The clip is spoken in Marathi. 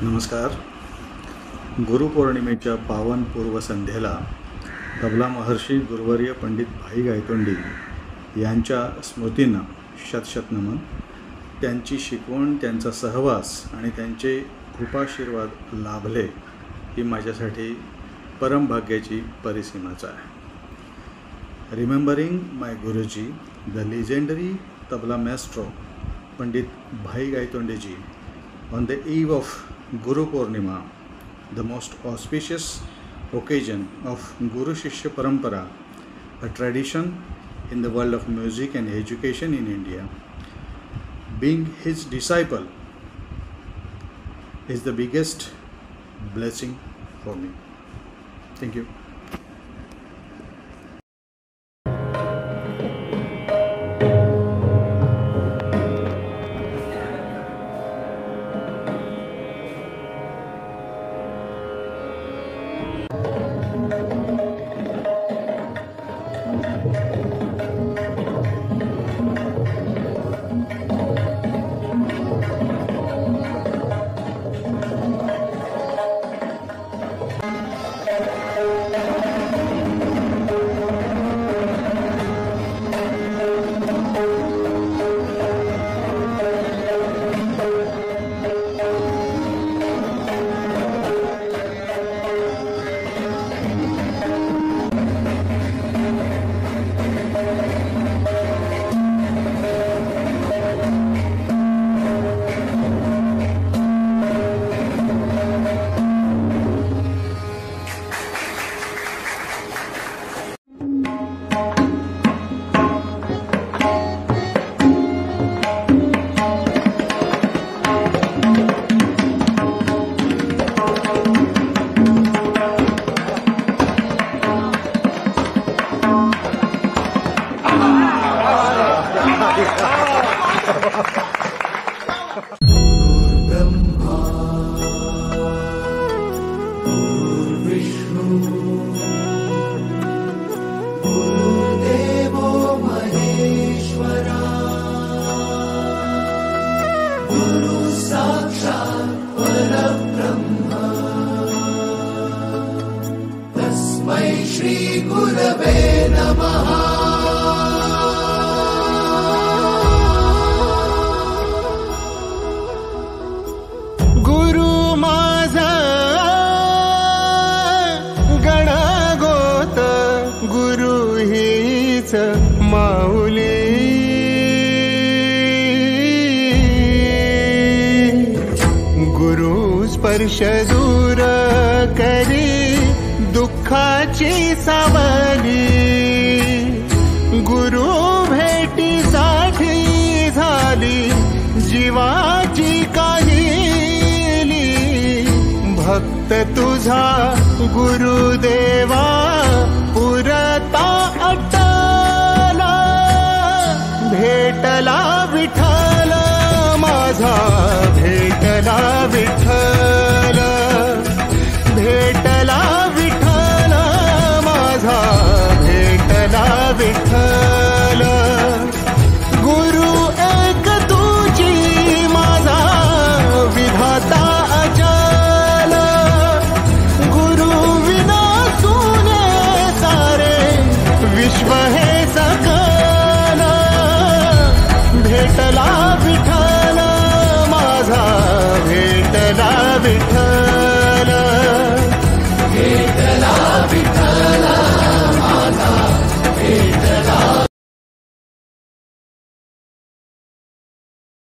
नमस्कार. गुरुपौर्णिमेच्या पावन पूर्वसंध्येला तबला महर्षी गुरुवर्य पंडित भाई गायतोंडी यांच्या स्मृतींना शतशत नमन. त्यांची शिकवण, त्यांचा सहवास आणि त्यांचे कृपाशीर्वाद लाभले ही माझ्यासाठी परमभाग्याची परिसीमाच आहे. रिमेंबरिंग माय गुरुजी, the legendary tabla maestro Pandit Bhai Gaitonde ji, on the eve of Guru Purnima, the most auspicious occasion of Guru Shishya Parampara, a tradition in the world of music and education in India. Being his disciple is the biggest blessing for me. Thank you. स्पर्श दूर करी दुःखाची सावली, गुरु भेटीसाठी झाली जीवाची काहिली. भक्त तुझा गुरुदेवा पुरता अटला, भेटला विठ्ठल माझा, भेटला विठ्ठल, भेटला विठ्ठल माझा, भेटला विठ्ठल. गुरु एक तुझी माझा विधाता अचल, गुरु विना सुने सारे विश्व हे सकल. भेटला विठ्ठल माझा, भेटला विठ्ठल.